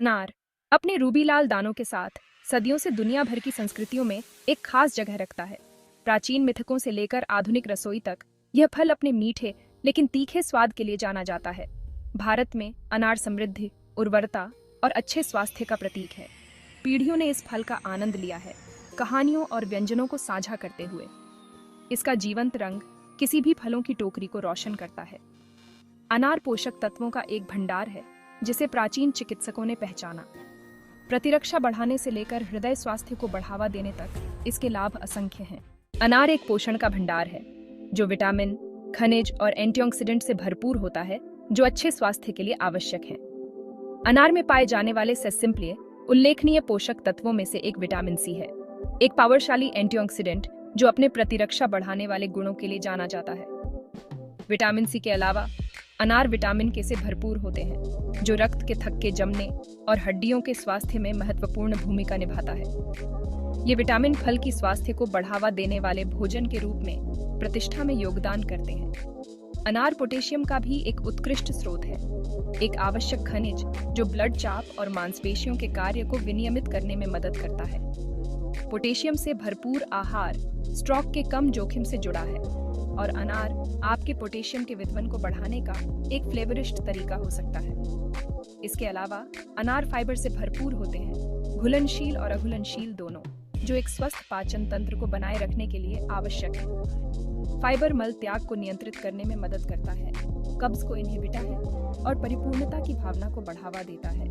अनार अपने रूबीलाल दानों के साथ सदियों से दुनिया भर की संस्कृतियों में एक खास जगह रखता है। प्राचीन मिथकों से लेकर आधुनिक रसोई तक यह फल अपने मीठे लेकिन तीखे स्वाद के लिए जाना जाता है। भारत में अनार समृद्धि, उर्वरता और अच्छे स्वास्थ्य का प्रतीक है। पीढ़ियों ने इस फल का आनंद लिया है, कहानियों और व्यंजनों को साझा करते हुए। इसका जीवंत रंग किसी भी फलों की टोकरी को रोशन करता है। अनार पोषक तत्वों का एक भंडार है जिसे प्राचीन चिकित्सकों ने पहचाना। प्रतिरक्षा बढ़ाने से लेकर हृदय स्वास्थ्य को बढ़ावा देने तक इसके लाभ असंख्य हैं। अनार एक पोषण का भंडार है जो विटामिन, खनिज और एंटीऑक्सीडेंट से भरपूर होता है, जो अच्छे स्वास्थ्य के लिए आवश्यक है। अनार में पाए जाने वाले सेसिम्प्लिए उल्लेखनीय पोषक तत्वों में से एक विटामिन सी है, एक पावरशाली एंटीऑक्सीडेंट जो अपने प्रतिरक्षा बढ़ाने वाले गुणों के लिए जाना जाता है। विटामिन सी के अलावा अनार विटामिन के से भरपूर होते हैं, जो रक्त के थक्के जमने और हड्डियों के स्वास्थ्य में महत्वपूर्ण भूमिका निभाता है। ये विटामिन फल की स्वास्थ्य को बढ़ावा देने वाले भोजन के रूप में प्रतिष्ठा में योगदान करते हैं। अनार पोटेशियम का भी एक उत्कृष्ट स्रोत है, एक आवश्यक खनिज जो ब्लड चाप और मांसपेशियों के कार्य को विनियमित करने में मदद करता है। पोटेशियम से भरपूर आहार स्ट्रोक के कम जोखिम से जुड़ा है और अनार आपके पोटेशियम के वितरण को बढ़ाने का एक फ्लेवरिस्ट तरीका हो सकता है। इसके अलावा अनार फाइबर से भरपूर होते हैं, घुलनशील और अघुलनशील दोनों, जो एक स्वस्थ पाचन तंत्र को बनाए रखने के लिए आवश्यक है। फाइबर मल त्याग को नियंत्रित करने में मदद करता है, कब्ज को इनहिबिटा है और परिपूर्णता की भावना को बढ़ावा देता है,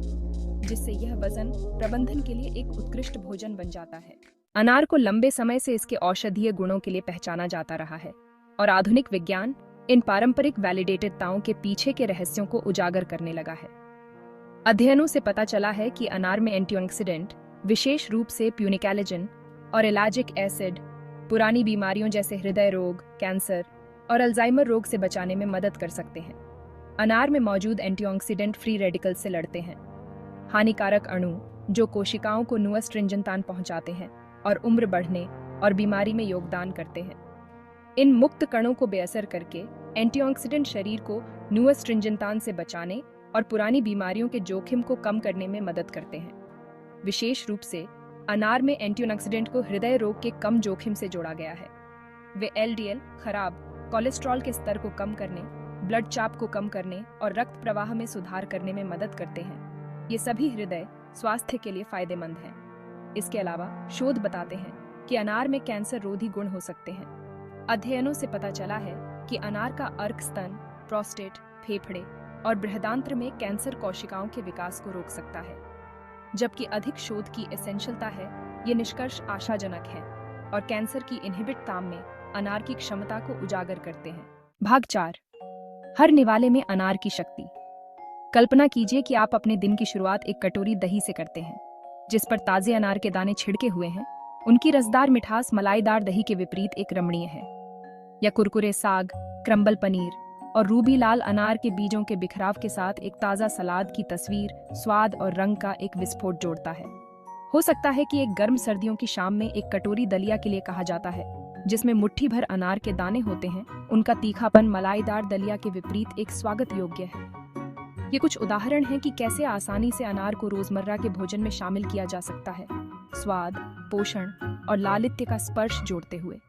जिससे यह वजन प्रबंधन के लिए एक उत्कृष्ट भोजन बन जाता है। अनार को लंबे समय से इसके औषधीय गुणों के लिए पहचाना जाता रहा है और आधुनिक विज्ञान इन पारंपरिक वैलिडेटेडताओं के पीछे के रहस्यों को उजागर करने लगा है। अध्ययनों से पता चला है कि अनार में एंटीऑक्सीडेंट, विशेष रूप से प्यूनिकैलेजिन और एलाजिक एसिड, पुरानी बीमारियों जैसे हृदय रोग, कैंसर और अल्जाइमर रोग से बचाने में मदद कर सकते हैं। अनार में मौजूद एंटीऑक्सीडेंट फ्री रेडिकल से लड़ते हैं, हानिकारक अणु जो कोशिकाओं को नुअस्ट्रिंजेंतान पहुंचाते हैं और उम्र बढ़ने और बीमारी में योगदान करते हैं। इन मुक्त कणों को बेअसर करके एंटीऑक्सीडेंट शरीर को नुअस्ट्रिंजेंतान से बचाने और पुरानी बीमारियों के जोखिम को कम करने में मदद करते हैं। विशेष रूप से अनार में एंटीऑक्सीडेंट को हृदय रोग के कम जोखिम से जोड़ा गया है। वे एलडीएल, खराब कोलेस्ट्रॉल के स्तर को कम करने, ब्लड चाप को कम करने और रक्त प्रवाह में सुधार करने में मदद करते हैं। ये सभी हृदय स्वास्थ्य के लिए फायदेमंद हैं। इसके अलावा शोध बताते हैं कि अनार में कैंसर रोधी गुण हो सकते हैं। अध्ययनों से पता चला है कि अनार का अर्क स्तन, प्रोस्टेट, फेफड़े और बृहदांत्र में कैंसर कोशिकाओं के विकास को रोक सकता है। जबकि अधिक शोध की एसेंशियलता है, ये निष्कर्ष आशाजनक है और कैंसर की इनहिबिट ताम में अनार की क्षमता को उजागर करते हैं। भाग 4, हर निवाले में अनार की शक्ति। कल्पना कीजिए कि आप अपने दिन की शुरुआत एक कटोरी दही से करते हैं, जिस पर ताजे अनार के दाने छिड़के हुए हैं। उनकी रसदार मिठास मलाईदार दही के विपरीत एक रमणीय है, या कुरकुरे साग, क्रम्बल पनीर और रूबी लाल अनार के बीजों के बिखराव के साथ एक ताज़ा सलाद की तस्वीर स्वाद और रंग का एक विस्फोट जोड़ता है। हो सकता है कि एक गर्म सर्दियों की शाम में एक कटोरी दलिया के लिए कहा जाता है, जिसमें मुट्ठी भर अनार के दाने होते हैं। उनका तीखापन मलाईदार दलिया के विपरीत एक स्वागत योग्य है। ये कुछ उदाहरण हैं कि कैसे आसानी से अनार को रोजमर्रा के भोजन में शामिल किया जा सकता है, स्वाद, पोषण और लालित्य का स्पर्श जोड़ते हुए।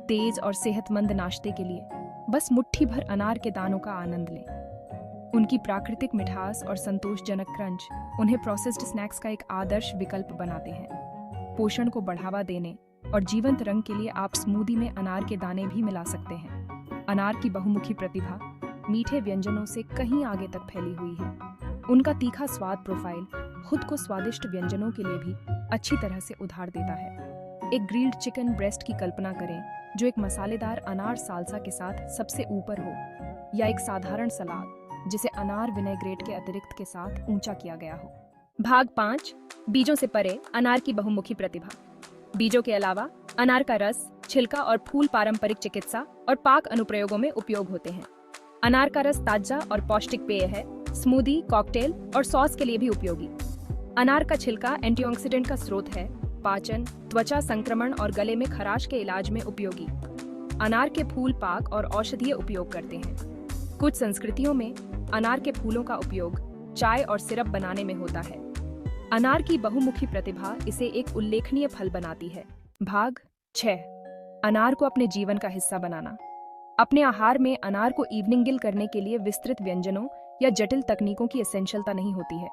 तेज और सेहतमंद नाश्ते के लिए बस मुट्ठी भर अनार के दानों का आनंद लें। उनकी प्राकृतिक मिठास और संतोषजनक क्रंच उन्हें प्रोसेस्ड स्नैक्स का एक आदर्श विकल्प बनाते हैं। पोषण को बढ़ावा देने और जीवंत रंग के लिए आप स्मूदी में अनार के दाने भी मिला सकते हैं। अनार की बहुमुखी प्रतिभा मीठे व्यंजनों से कहीं आगे तक फैली हुई है। उनका तीखा स्वाद प्रोफाइल खुद को स्वादिष्ट व्यंजनों के लिए भी अच्छी तरह से उधार देता है। एक ग्रिल्ड चिकन ब्रेस्ट की कल्पना करें जो एक मसालेदार अनार साल्सा के साथ सबसे ऊपर हो, या एक साधारण सलाद जिसे अनार विनेग्रेट के अतिरिक्त के साथ ऊंचा किया गया हो। भाग 5, बीजों से परे अनार की बहुमुखी प्रतिभा। बीजों के अलावा अनार का रस, छिलका और फूल पारंपरिक चिकित्सा और पाक अनुप्रयोगों में उपयोग होते हैं। अनार का रस ताजा और पौष्टिक पेय है, स्मूदी, कॉकटेल और सॉस के लिए भी उपयोगी। अनार का छिलका एंटीऑक्सीडेंट का स्रोत है, पाचन, त्वचा संक्रमण और गले में खराश के इलाज में उपयोगी। अनार के फूल पाक और औषधीय उपयोग करते हैं। कुछ संस्कृतियों में अनार के फूलों का उपयोग चाय और सिरप बनाने में होता है। अनार की बहुमुखी प्रतिभा इसे एक उल्लेखनीय फल बनाती है। भाग 6। अनार को अपने जीवन का हिस्सा बनाना। अपने आहार में अनार को इवनिंग गिल करने के लिए विस्तृत व्यंजनों या जटिल तकनीकों की एसेंशियलता नहीं होती है।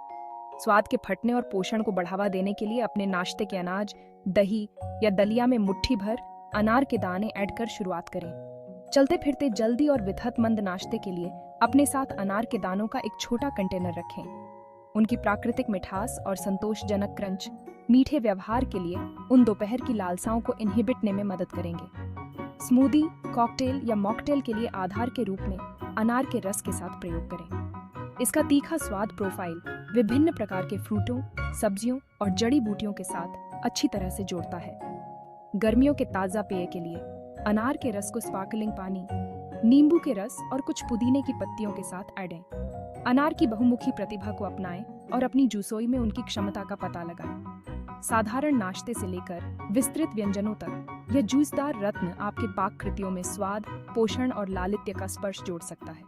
स्वाद के फटने और पोषण को बढ़ावा देने के लिए अपने नाश्ते के अनाज, दही या दलिया में मुट्ठी भर अनार के दाने ऐड कर शुरुआत करें। चलते फिरते जल्दी और विधतमंद नाश्ते के लिए अपने साथ अनार के दानों का एक छोटा कंटेनर रखें। उनकी प्राकृतिक मिठास और संतोषजनक क्रंच मीठे व्यवहार के लिए उन दोपहर की लालसाओं को इनहिबिटने में मदद करेंगे। स्मूदी, कॉकटेल या मॉकटेल के लिए आधार के रूप में अनार के रस के साथ प्रयोग करें। इसका तीखा स्वाद प्रोफाइल विभिन्न प्रकार के फ्रूटों, सब्जियों और जड़ी बूटियों के साथ अच्छी तरह से जोड़ता है। गर्मियों के ताज़ा पेय के लिए अनार के रस को स्पार्कलिंग पानी, नींबू के रस और कुछ पुदीने की पत्तियों के साथ ऐडें। अनार की बहुमुखी प्रतिभा को अपनाएं और अपनी जूसोई में उनकी क्षमता का पता लगाएं। साधारण नाश्ते से लेकर विस्तृत व्यंजनों तक यह जूसदार रत्न आपके पाक कृतियों में स्वाद, पोषण और लालित्य का स्पर्श जोड़ सकता है।